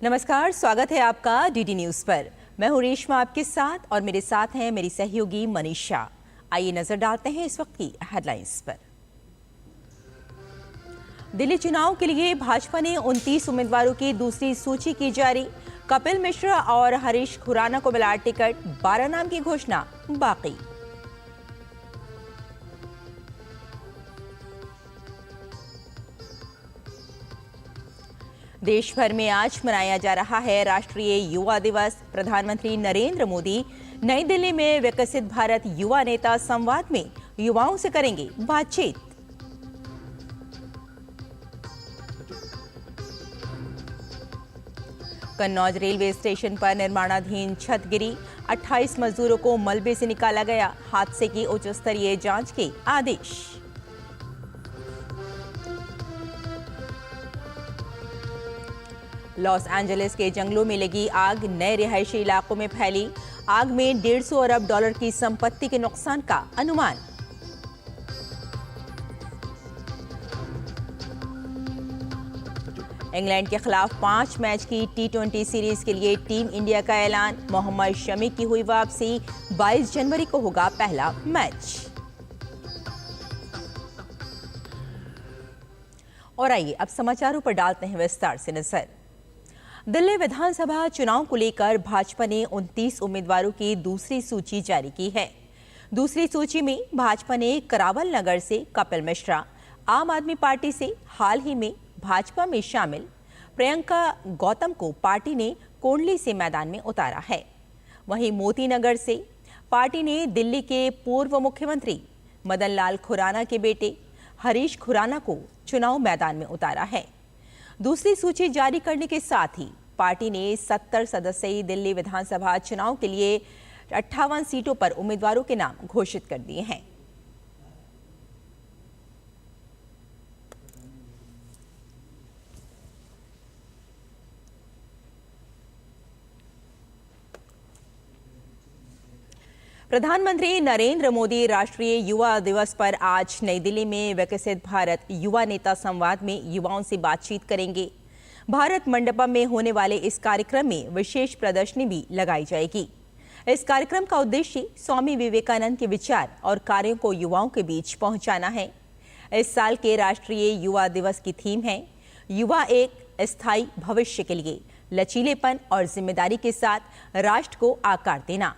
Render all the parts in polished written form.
नमस्कार, स्वागत है आपका डीडी न्यूज पर। मैं हूं रेशमा आपके साथ और मेरे साथ हैं मेरी सहयोगी मनीषा। आइए नजर डालते हैं इस वक्त की हेडलाइंस पर। दिल्ली चुनाव के लिए भाजपा ने 29 उम्मीदवारों की दूसरी सूची की जारी। कपिल मिश्रा और हरीश खुराना को मिला टिकट, 12 नाम की घोषणा बाकी। देश भर में आज मनाया जा रहा है राष्ट्रीय युवा दिवस। प्रधानमंत्री नरेंद्र मोदी नई दिल्ली में विकसित भारत युवा नेता संवाद में युवाओं से करेंगे बातचीत। कन्नौज रेलवे स्टेशन पर निर्माणाधीन छत गिरी, 28 मजदूरों को मलबे से निकाला गया। हादसे की उच्च स्तरीय जांच के आदेश। लॉस एंजलिस के जंगलों में लगी आग, नए रिहायशी इलाकों में फैली। आग में $150 अरब की संपत्ति के नुकसान का अनुमान। इंग्लैंड के खिलाफ 5 मैच की T20 सीरीज के लिए टीम इंडिया का ऐलान। मोहम्मद शमी की हुई वापसी, 22 जनवरी को होगा पहला मैच। और आइए अब समाचारों पर डालते हैं विस्तार से नजर। दिल्ली विधानसभा चुनाव को लेकर भाजपा ने 29 उम्मीदवारों की दूसरी सूची जारी की है। दूसरी सूची में भाजपा ने करावल नगर से कपिल मिश्रा, आम आदमी पार्टी से हाल ही में भाजपा में शामिल प्रियंका गौतम को पार्टी ने कोंडली से मैदान में उतारा है। वहीं मोती नगर से पार्टी ने दिल्ली के पूर्व मुख्यमंत्री मदन लाल खुराना के बेटे हरीश खुराना को चुनाव मैदान में उतारा है। दूसरी सूची जारी करने के साथ ही पार्टी ने 70 सदस्यीय दिल्ली विधानसभा चुनाव के लिए 58 सीटों पर उम्मीदवारों के नाम घोषित कर दिए हैं। प्रधानमंत्री नरेंद्र मोदी राष्ट्रीय युवा दिवस पर आज नई दिल्ली में विकसित भारत युवा नेता संवाद में युवाओं से बातचीत करेंगे। भारत मंडपम में होने वाले इस कार्यक्रम में विशेष प्रदर्शनी भी लगाई जाएगी। इस कार्यक्रम का उद्देश्य स्वामी विवेकानंद के विचार और कार्यों को युवाओं के बीच पहुंचाना है। इस साल के राष्ट्रीय युवा दिवस की थीम है युवा एक स्थायी भविष्य के लिए, लचीलेपन और जिम्मेदारी के साथ राष्ट्र को आकार देना।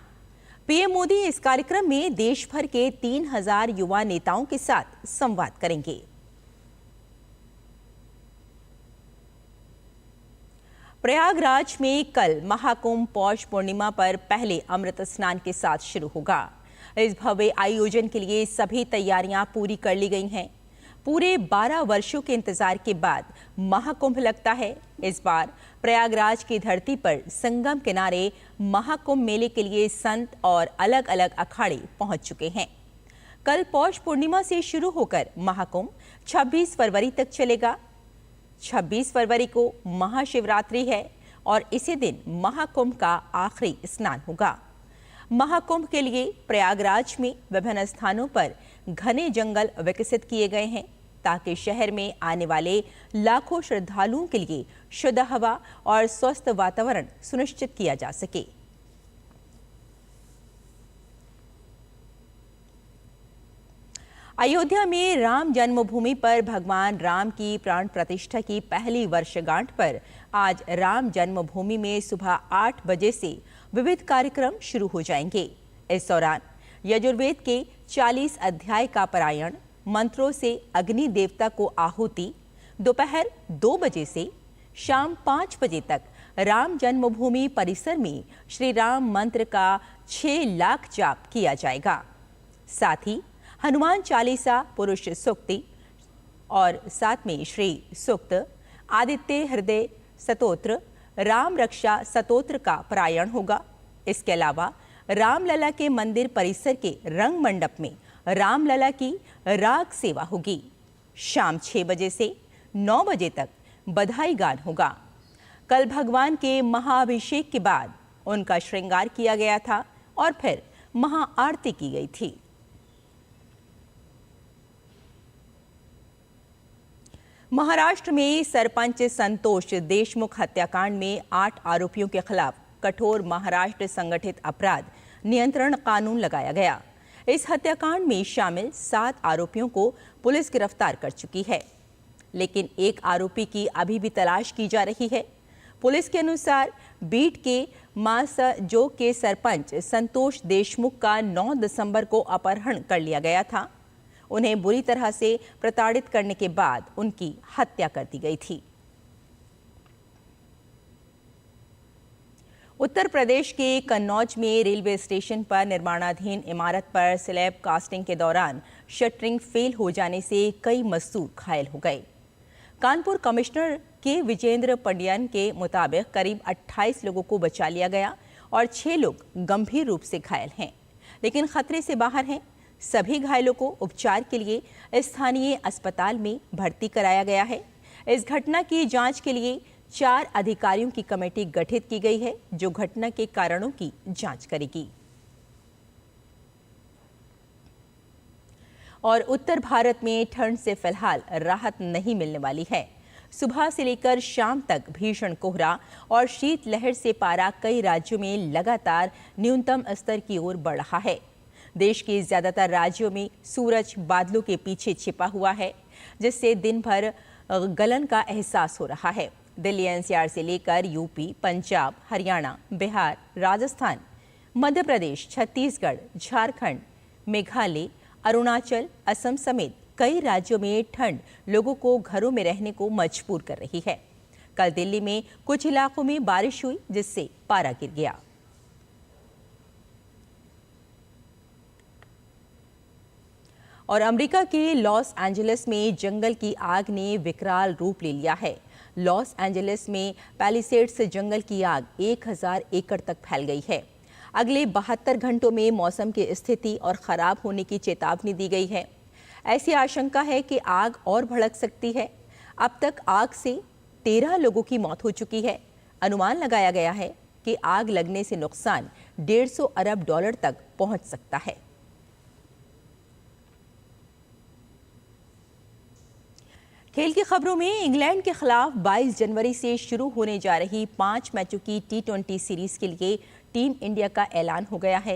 पीएम मोदी इस कार्यक्रम में देश भर के 3000 युवा नेताओं के साथ संवाद करेंगे। प्रयागराज में कल महाकुंभ पौष पूर्णिमा पर पहले अमृत स्नान के साथ शुरू होगा। इस भव्य आयोजन के लिए सभी तैयारियां पूरी कर ली गई हैं। पूरे 12 वर्षों के इंतजार के बाद महाकुंभ लगता है। इस बार प्रयागराज की धरती पर संगम किनारे महाकुंभ मेले के लिए संत और अलग अलग अखाड़े पहुंच चुके हैं। कल पौष पूर्णिमा से शुरू होकर महाकुंभ 26 फरवरी तक चलेगा। 26 फरवरी को महाशिवरात्रि है और इसी दिन महाकुंभ का आखिरी स्नान होगा। महाकुंभ के लिए प्रयागराज में विभिन्न स्थानों पर घने जंगल विकसित किए गए हैं ताकि शहर में आने वाले लाखों श्रद्धालुओं के लिए शुद्ध हवा और स्वस्थ वातावरण सुनिश्चित किया जा सके। अयोध्या में राम जन्मभूमि पर भगवान राम की प्राण प्रतिष्ठा की पहली वर्षगांठ पर आज राम जन्मभूमि में सुबह 8 बजे से विविध कार्यक्रम शुरू हो जाएंगे। इस दौरान यजुर्वेद के 40 अध्याय का पारायण, मंत्रों से अग्नि देवता को आहुति, दोपहर 2 बजे से शाम 5 बजे तक राम जन्मभूमि परिसर में श्री राम मंत्र का 6 लाख जाप किया जाएगा। साथ ही हनुमान चालीसा, पुरुष सूक्ति और साथ में श्री सूक्त, आदित्य हृदय स्तोत्र, राम रक्षा स्तोत्र का पारायण होगा। इसके अलावा रामलला के मंदिर परिसर के रंग मंडप में रामलला की राग सेवा होगी। शाम 6 बजे से 9 बजे तक बधाई गान होगा। कल भगवान के महाअभिषेक के बाद उनका श्रृंगार किया गया था और फिर महाआरती की गई थी। महाराष्ट्र में सरपंच संतोष देशमुख हत्याकांड में 8 आरोपियों के खिलाफ कठोर महाराष्ट्र संगठित अपराध नियंत्रण कानून लगाया गया। इस हत्याकांड में शामिल 7 आरोपियों को पुलिस गिरफ्तार कर चुकी है, लेकिन एक आरोपी की अभी भी तलाश की जा रही है। पुलिस के अनुसार बीड के मासजो के सरपंच संतोष देशमुख का 9 दिसंबर को अपहरण कर लिया गया था। उन्हें बुरी तरह से प्रताड़ित करने के बाद उनकी हत्या कर दी गई थी। उत्तर प्रदेश के कन्नौज में रेलवे स्टेशन पर निर्माणाधीन इमारत पर स्लैब कास्टिंग के दौरान शटरिंग फेल हो जाने से कई मजदूर घायल हो गए। कानपुर कमिश्नर के विजेंद्र पंडियन के मुताबिक करीब 28 लोगों को बचा लिया गया और 6 लोग गंभीर रूप से घायल हैं, लेकिन खतरे से बाहर हैं। सभी घायलों को उपचार के लिए स्थानीय अस्पताल में भर्ती कराया गया है। इस घटना की जांच के लिए 4 अधिकारियों की कमेटी गठित की गई है, जो घटना के कारणों की जांच करेगी। और उत्तर भारत में ठंड से फिलहाल राहत नहीं मिलने वाली है। सुबह से लेकर शाम तक भीषण कोहरा और शीतलहर से पारा कई राज्यों में लगातार न्यूनतम स्तर की ओर बढ़ रहा है। देश के ज्यादातर राज्यों में सूरज बादलों के पीछे छिपा हुआ है, जिससे दिन भर गलन का एहसास हो रहा है। दिल्ली एनसीआर से लेकर यूपी, पंजाब, हरियाणा, बिहार, राजस्थान, मध्य प्रदेश, छत्तीसगढ़, झारखंड, मेघालय, अरुणाचल, असम समेत कई राज्यों में ठंड लोगों को घरों में रहने को मजबूर कर रही है। कल दिल्ली में कुछ इलाकों में बारिश हुई, जिससे पारा गिर गया। और अमेरिका के लॉस एंजलिस में जंगल की आग ने विकराल रूप ले लिया है। लॉस एंजलिस में पैलिसेड्स जंगल की आग 1000 एकड़ तक फैल गई है। अगले 72 घंटों में मौसम की स्थिति और खराब होने की चेतावनी दी गई है। ऐसी आशंका है कि आग और भड़क सकती है। अब तक आग से 13 लोगों की मौत हो चुकी है। अनुमान लगाया गया है कि आग लगने से नुकसान $150 अरब तक पहुंच सकता है। खेल की खबरों में इंग्लैंड के खिलाफ 22 जनवरी से शुरू होने जा रही 5 मैचों की T20 सीरीज के लिए टीम इंडिया का ऐलान हो गया है।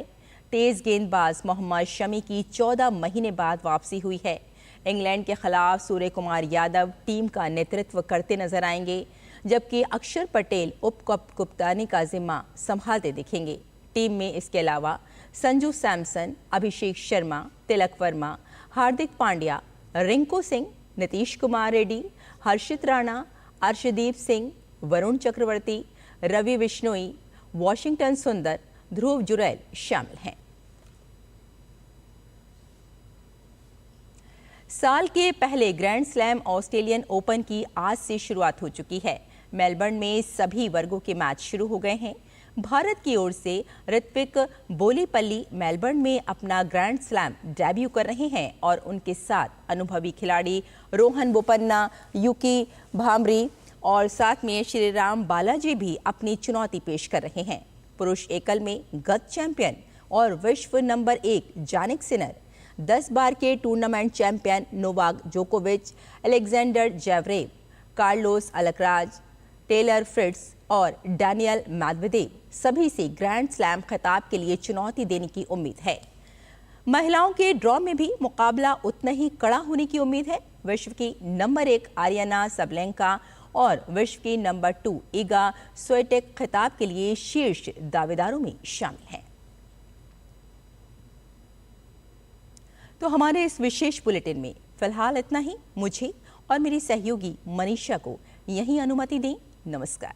तेज गेंदबाज मोहम्मद शमी की 14 महीने बाद वापसी हुई है। इंग्लैंड के खिलाफ सूर्य कुमार यादव टीम का नेतृत्व करते नजर आएंगे, जबकि अक्षर पटेल उप कप्तानी का जिम्मा संभालते दिखेंगे। टीम में इसके अलावा संजू सैमसन, अभिषेक शर्मा, तिलक वर्मा, हार्दिक पांड्या, रिंकू सिंह, नीतीश कुमार रेड्डी, हर्षित राणा, अर्शदीप सिंह, वरुण चक्रवर्ती, रवि बिश्नोई, वॉशिंगटन सुंदर, ध्रुव जुरैल शामिल हैं। साल के पहले ग्रैंड स्लैम ऑस्ट्रेलियन ओपन की आज से शुरुआत हो चुकी है। मेलबर्न में सभी वर्गों के मैच शुरू हो गए हैं। भारत की ओर से ऋत्विक बोलीपल्ली मेलबर्न में अपना ग्रैंड स्लैम डेब्यू कर रहे हैं और उनके साथ अनुभवी खिलाड़ी रोहन बोपन्ना, यूकी भामरी और साथ में श्रीराम बालाजी भी अपनी चुनौती पेश कर रहे हैं। पुरुष एकल में गत चैंपियन और विश्व नंबर 1 जानिक सिनर, 10 बार के टूर्नामेंट चैंपियन नोवाक जोकोविच, Alexander Zverev, Carlos Alcaraz, Taylor Fritz और डैनियल मेदवेदेव सभी से ग्रैंड स्लैम खिताब के लिए चुनौती देने की उम्मीद है। महिलाओं के ड्रॉ में भी मुकाबला उतना ही कड़ा होने की उम्मीद है। विश्व की नंबर 1 आरियाना सबलेंका और विश्व की नंबर 2 इगा स्विएटेक खिताब के लिए शीर्ष दावेदारों में शामिल हैं। तो हमारे इस विशेष बुलेटिन में फिलहाल इतना ही। मुझे और मेरी सहयोगी मनीषा को यहीं अनुमति दें। नमस्कार।